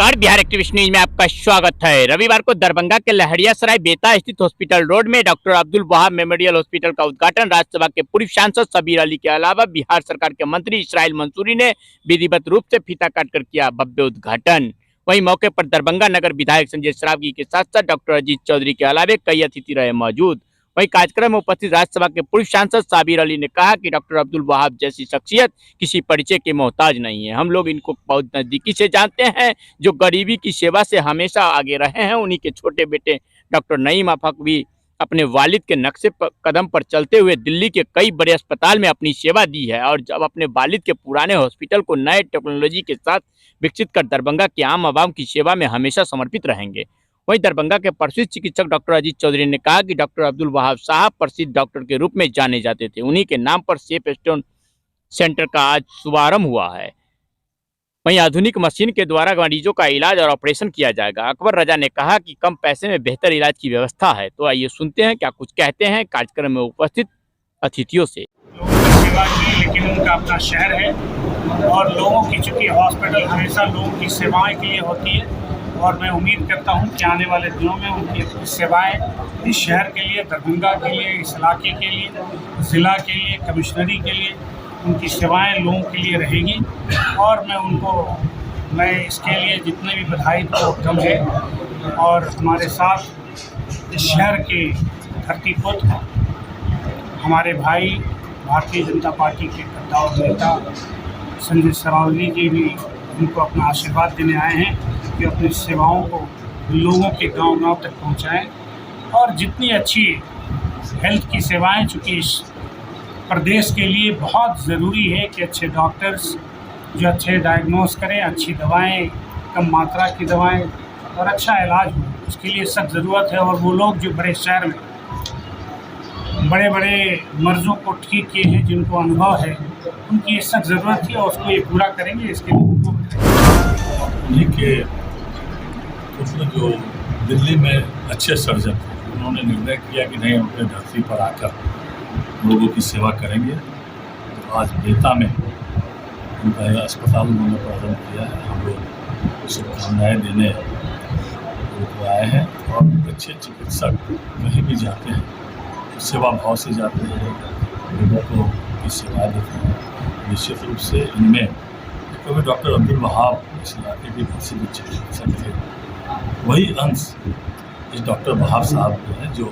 नमस्कार, Bihar activist news में आपका स्वागत है। रविवार को दरभंगा के लहरियासराय बेता स्थित हॉस्पिटल रोड में doctor Abdul Wahab memorial hospital का उद्घाटन राज्यसभा के पूर्व सांसद शब्बीर अली के अलावा बिहार सरकार के मंत्री इसराइल मंसूरी ने विधिवत रूप से फीता काटकर किया भव्य उद्घाटन। वहीं मौके पर दरभंगा नगर विधायक संजय सरावगी के साथ साथ डॉक्टर अजीत चौधरी के अलावा कई अतिथि रहे मौजूद। वहीं कार्यक्रम में उपस्थित राज्यसभा के पूर्व सांसद शब्बीर अली ने कहा कि डॉक्टर अब्दुल वहाब जैसी शख्सियत किसी परिचय के मोहताज नहीं है। हम लोग इनको बहुत नजदीकी से जानते हैं, जो गरीबी की सेवा से हमेशा आगे रहे हैं। उन्हीं के छोटे बेटे डॉक्टर नईम आफाक भी अपने वालिद के नक्शे कदम पर चलते हुए दिल्ली के कई बड़े अस्पताल में अपनी सेवा दी है और जब अपने वालिद के पुराने हॉस्पिटल को नए टेक्नोलॉजी के साथ विकसित कर दरभंगा के आम आवाम की सेवा में हमेशा समर्पित रहेंगे। वहीं दरभंगा के प्रसिद्ध चिकित्सक डॉक्टर अजीत चौधरी ने कहा कि डॉक्टर अब्दुल वहाब साहब प्रसिद्ध डॉक्टर के रूप में जाने जाते थे। उन्हीं के नाम पर सेफ स्टोन सेंटर का आज शुभारंभ हुआ है। वहीं आधुनिक मशीन के द्वारा मरीजों का इलाज और ऑपरेशन किया जाएगा। अकबर रजा ने कहा कि कम पैसे में बेहतर इलाज की व्यवस्था है। तो आइए सुनते हैं क्या कुछ कहते हैं कार्यक्रम में उपस्थित अतिथियों से। सेवा की, लेकिन उनका अपना शहर है और लोगों की, चूँकि हॉस्पिटल हमेशा लोगों की सेवाएं के लिए होती है और मैं उम्मीद करता हूं कि आने वाले दिनों में उनकी सेवाएं इस शहर के लिए, दरभंगा के लिए, इस इलाके के लिए, ज़िला के लिए, कमिश्नरी के लिए उनकी सेवाएं लोगों के लिए रहेगी। और मैं इसके लिए जितने भी बधाई तो कम है। और हमारे साथ इस शहर के धरतीपुत्र हमारे भाई भारतीय जनता पार्टी के कद्दावर नेता संजय सरावगी जी भी उनको अपना आशीर्वाद देने आए हैं कि अपनी सेवाओं को लोगों के गांव-गांव तक पहुंचाएं। और जितनी अच्छी हेल्थ की सेवाएं, चूँकि इस प्रदेश के लिए बहुत ज़रूरी है कि अच्छे डॉक्टर्स जो अच्छे डायग्नोस करें, अच्छी दवाएं, कम मात्रा की दवाएं और अच्छा इलाज हो, उसके लिए सख्त ज़रूरत है। और वो लोग जो बड़े शहर में बड़े बड़े मर्ज़ों को ठीक किए हैं, जिनको अनुभव है, उनकी ये सख्त ज़रूरत थी और उसको ये पूरा करेंगे। इसके लिए उनको के उसमें जो दिल्ली में अच्छे सर्जन थे, उन्होंने निर्णय किया कि नहीं, अपने धरती पर आकर लोगों की सेवा करेंगे। तो आज बेता में उनका अस्पताल उन्होंने प्रारंभ किया है। हम लोग शुभकामनाएँ देने उनको आए हैं। और अच्छे चिकित्सक कहीं भी जाते हैं सेवा भाव से जाते हैं, लोगों को की सेवा देते हैं। निश्चित रूप से इनमें क्योंकि डॉक्टर अब्दुल वहाब इस इलाके के प्रसिद्ध चिकित्सक थे, वही अंश इस डॉक्टर वहाब साहब के हैं जो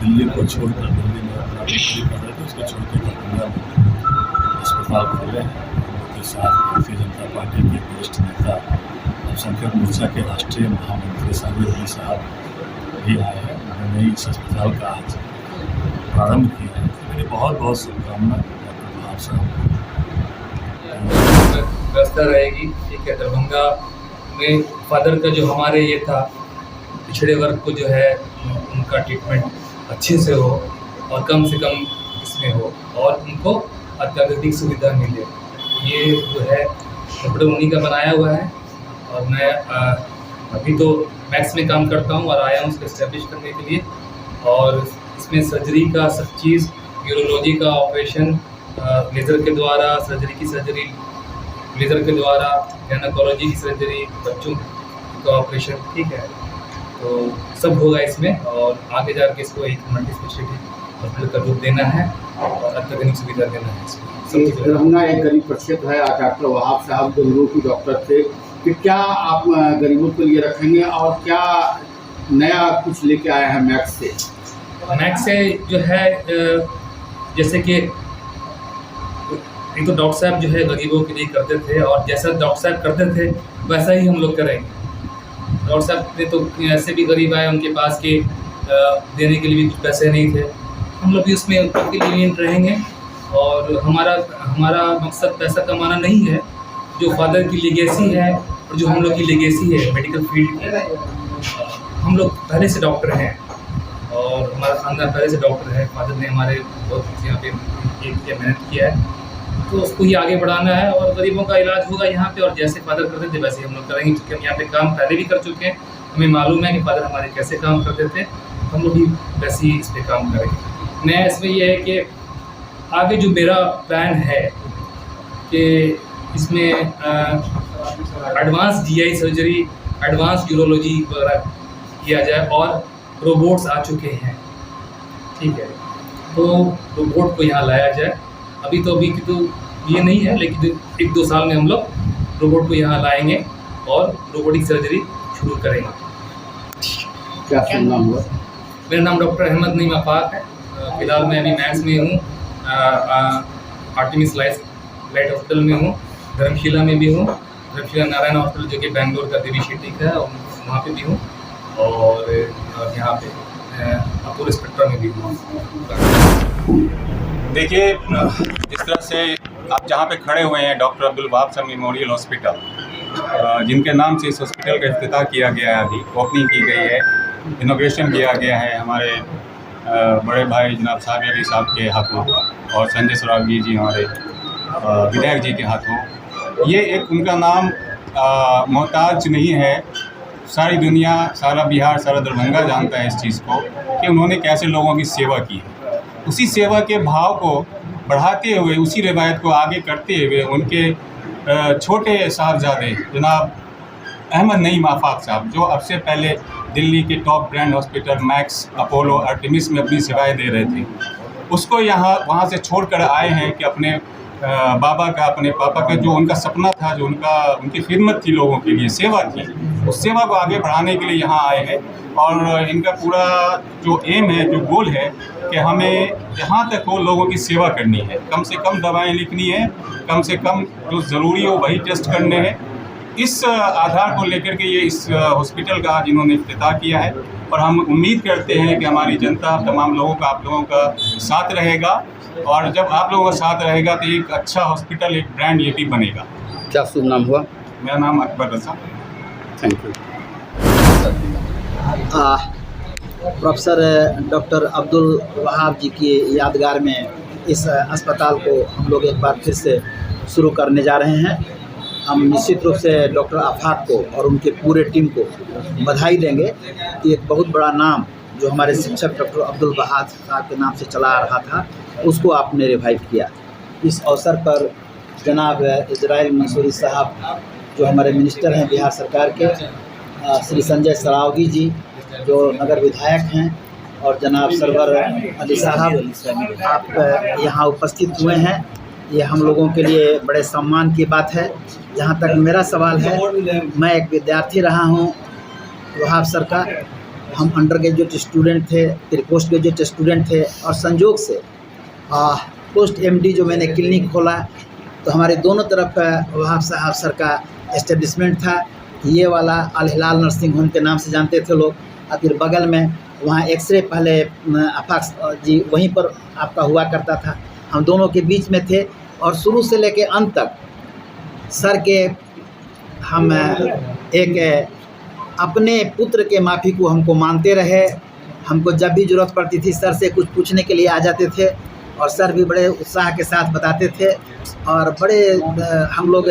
दिल्ली को छोड़कर, दिल्ली में अपना नौकरी कर रहे थे, उसको छोड़कर दरभंगा में अस्पताल खोले हैं। उनके साथ भारतीय जनता पार्टी के वरिष्ठ नेता अल्पसंख्यक मोर्चा के राष्ट्रीय महामंत्री शब्बीर अली साहब भी आए हैं। उन्होंने इस अस्पताल का आज प्रारंभ किया है। मेरी बहुत बहुत शुभकामनाएं डॉक्टर वहाब साहब। व्यवस्था रहेगी, ठीक है। दरभंगा में फादर का जो हमारे ये था, पिछड़े वर्ग को जो है उनका ट्रीटमेंट अच्छे से हो और कम से कम इसमें हो और उनको अत्याधुनिक सुविधा मिले। ये जो है डॉक्टर उन्हीं का बनाया हुआ है। और मैं अभी तो मैक्स में काम करता हूँ और आया हूँ उसको इस्टेब्लिश करने के लिए। और इसमें सर्जरी का सब चीज़, यूरोलॉजी का ऑपरेशन लेज़र के द्वारा, सर्जरी लेज़र के द्वारा, गायनेकोलॉजी की सर्जरी, बच्चों का ऑपरेशन, ठीक है। तो सब होगा इसमें और आगे जाकर इसको एक मल्टी स्पेशलिटी हॉस्पिटल का रूप देना है और अत्याधुनिक सुविधा देना है इसमें। दरभंगा एक गरीब प्रक्षेत्र है। डॉक्टर वहाब साहब गरीबों की डॉक्टर थे, कि क्या आप गरीबों के लिए रखेंगे और क्या नया कुछ लेके आए हैं मैक्स से? मैक्स से जो है जैसे कि एक तो डॉक्टर साहब जो है गरीबों के लिए करते थे और जैसा डॉक्टर साहब करते थे वैसा ही हम लोग करेंगे। डॉक्टर साहब ने तो ऐसे भी गरीब आए, उनके पास के देने के लिए भी कुछ पैसे नहीं थे। हम लोग भी उसमें लीनिएंट रहेंगे और हमारा मकसद पैसा कमाना नहीं है। जो फादर की लेगेसी है और जो हम लोग की लेगेसी है मेडिकल फील्ड की, हम लोग पहले से डॉक्टर हैं और हमारा खानदान पहले से डॉक्टर है। फादर ने हमारे बहुत यहाँ पे मेहनत किया है, तो उसको ही आगे बढ़ाना है और गरीबों का इलाज होगा यहाँ पे। और जैसे फादर करते थे वैसे हम लोग करेंगे, क्योंकि हम यहाँ पे काम पहले भी कर चुके हैं। हमें मालूम है कि फादर हमारे कैसे काम करते थे, हम लोग भी वैसे ही इस पर काम करेंगे। नया इसमें यह है कि आगे जो मेरा प्लान है कि इसमें advance GI surgery advance urology वगैरह किया जाए, और रोबोट्स आ चुके हैं, ठीक है, तो रोबोट को यहाँ लाया जाए। अभी तो ये नहीं है, लेकिन 1-2 साल में हम लोग रोबोट को यहाँ लाएंगे और रोबोटिक सर्जरी शुरू करेंगे। क्या नाम हुआ? मेरा नाम डॉक्टर अहमद नईम आफाक है। फिलहाल मैं अभी मैक्स में हूँ, आर्टेमिस लाइट हॉस्पिटल में हूँ, धर्मशिला में भी हूँ, धर्मशिला नारायण हॉस्पिटल जो कि बैंगलोर का देवी शेट्टी का है, और वहाँ पे भी हूँ, और यहाँ पे अपोलो स्पेक्ट्रा में भी हूँ। देखिए, जिस तरह से आप जहाँ पे खड़े हुए हैं, डॉक्टर अब्दुल वहाब साहब मेमोरियल हॉस्पिटल, जिनके नाम से इस हॉस्पिटल का इफ्तिताह किया गया है, अभी ओपनिंग की गई है, इनोग्रेशन किया गया है हमारे बड़े भाई जनाब साबिर अली साहब के हाथों और संजय सरावगी जी हमारे विधायक जी के हाथों। ये एक उनका नाम मोहताज नहीं है, सारी दुनिया, सारा बिहार, सारा दरभंगा जानता है इस चीज़ को कि उन्होंने कैसे लोगों की सेवा की है। उसी सेवा के भाव को बढ़ाते हुए, उसी रिवायत को आगे करते हुए, उनके छोटे साहबजादे जनाब अहमद नईम आफाक साहब, जो अब से पहले दिल्ली के top brand hospital max, Apollo, Artemis में अपनी सेवाएं दे रहे थे, उसको वहाँ से छोड़कर आए हैं कि अपने बाबा का, अपने पापा का जो उनका सपना था, जो उनकी खिदमत थी, लोगों के लिए सेवा थी, उस सेवा को आगे बढ़ाने के लिए यहाँ आए हैं। और इनका पूरा जो एम है, जो गोल है कि हमें जहाँ तक हो लोगों की सेवा करनी है, कम से कम दवाएं लिखनी है, कम से कम जो ज़रूरी हो वही टेस्ट करने हैं। इस आधार को लेकर के ये इस हॉस्पिटल का आज इन्होंने इफ्तिताह किया है, और हम उम्मीद करते हैं कि हमारी जनता, तमाम लोगों का, आप लोगों का साथ रहेगा, और जब आप लोगों का साथ रहेगा तो एक अच्छा हॉस्पिटल, एक ब्रांड ये भी बनेगा। क्या शुभ नाम हुआ? मेरा नाम Akbar Raza. Thank you. Professor doctor Abdul Wahab ji की यादगार में इस अस्पताल को हम लोग एक बार फिर से शुरू करने जा रहे हैं। हम निश्चित रूप से डॉक्टर आफाक को और उनके पूरे टीम को बधाई देंगे कि एक बहुत बड़ा नाम जो हमारे शिक्षक डॉक्टर अब्दुल वहाब साहब के नाम से चला आ रहा था, उसको आपने रिवाइव किया। इस अवसर पर जनाब इजराइल मंसूरी साहब जो हमारे मिनिस्टर हैं बिहार सरकार के, श्री संजय सरावगी जी जो नगर विधायक हैं, और जनाब सरवर अली साहब, आप यहाँ उपस्थित हुए हैं। ये हम लोगों के लिए बड़े सम्मान की बात है। जहाँ तक मेरा सवाल है, मैं एक विद्यार्थी रहा हूँ वहाब सर का। हम अंडर ग्रेजुएट स्टूडेंट थे, फिर पोस्ट ग्रेजुएट स्टूडेंट थे, और संजोग से पोस्ट MD जो मैंने क्लिनिक खोला तो हमारे दोनों तरफ वहाब साहब सर का एस्टेब्लिशमेंट था। ये वाला अल हिलाल नर्सिंग होम के नाम से जानते थे लोग, और फिर बगल में वहाँ एक्सरे पहले आफाक जी वहीं पर आपका हुआ करता था। हम दोनों के बीच में थे, और शुरू से लेके अंत तक सर के हम एक अपने पुत्र के माफी को हमको मानते रहे। हमको जब भी ज़रूरत पड़ती थी सर से कुछ पूछने के लिए आ जाते थे, और सर भी बड़े उत्साह के साथ बताते थे, और बड़े हम लोग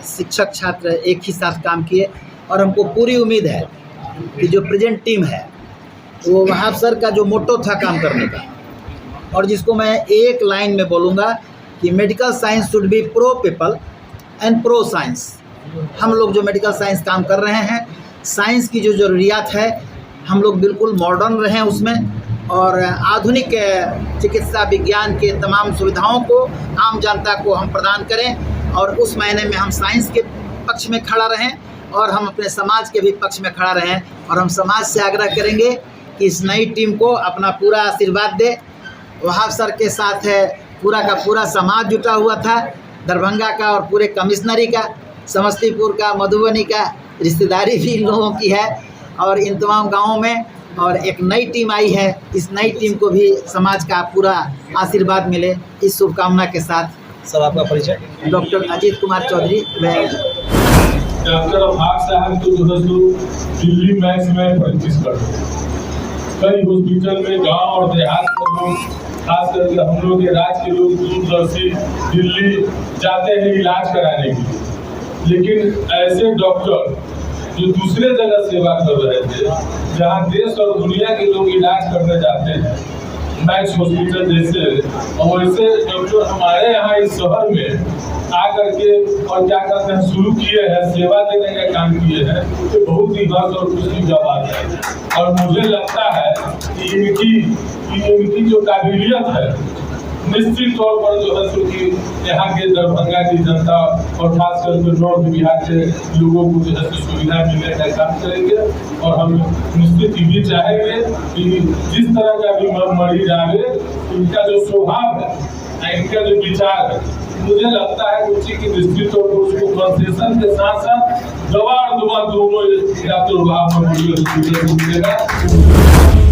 शिक्षक छात्र एक ही साथ काम किए। और हमको पूरी उम्मीद है कि जो प्रेजेंट टीम है वो वहाब सर का जो मोटो था काम करने का, और जिसको मैं एक लाइन में बोलूँगा कि medical science should be pro people and pro science. हम लोग जो मेडिकल साइंस काम कर रहे हैं, साइंस की जो ज़रूरियात है हम लोग बिल्कुल मॉडर्न रहें उसमें, और आधुनिक चिकित्सा विज्ञान के तमाम सुविधाओं को आम जनता को हम प्रदान करें, और उस मायने में हम साइंस के पक्ष में खड़ा रहें, और हम अपने समाज के भी पक्ष में खड़ा रहें। और हम समाज से आग्रह करेंगे कि इस नई टीम को अपना पूरा आशीर्वाद दे। वहाब सर के साथ पूरा का पूरा समाज जुटा हुआ था, दरभंगा का और पूरे कमिश्नरी का, समस्तीपुर का, मधुबनी का, रिश्तेदारी भी इन लोगों की है, और इन तमाम गाँवों में। और एक नई टीम आई है, इस नई टीम को भी समाज का पूरा आशीर्वाद मिले, इस शुभकामना के साथ सब आपका परिचय। डॉक्टर अजीत कुमार चौधरी। मैं डॉक्टर आफाक साहब को दिल्ली मैक्स में प्रैक्टिस करते हैं। कई हॉस्पिटल में गांव और देहात के लोग, खास करके हम लोग के राज्य के लोग दूरदर्शी दिल्ली जाते हैं इलाज कराने के लिए, लेकिन ऐसे डॉक्टर जो दूसरे जगह सेवा कर रहे थे, जहां देश और दुनिया के लोग इलाज करने जाते हैं, मैक्स हॉस्पिटल जैसे, और वैसे डॉक्टर हमारे यहाँ इस शहर में आकर के और क्या कहते हैं शुरू किए हैं, सेवा देने का काम किए हैं, तो बहुत ही गर्व और खुशी का बात है। और मुझे लगता है कि इनकी जो काबिलियत है निश्चित तौर पर जो है सो कि यहाँ के दरभंगा की जनता और खास करके नॉर्थ बिहार के लोगों को जो है सुविधा मिलने का काम करेंगे। और हम निश्चित ये भी चाहेंगे कि जिस तरह का भी मरीज आवे, इनका जो स्वभाव है, इनका जो विचार है, मुझे लगता है कि निश्चित तौर पर उसको कंसेशन के साथ साथ दवा और दुआ दोनों डॉक्टर वहाब मेमोरियल हॉस्पिटल को मिलेगा।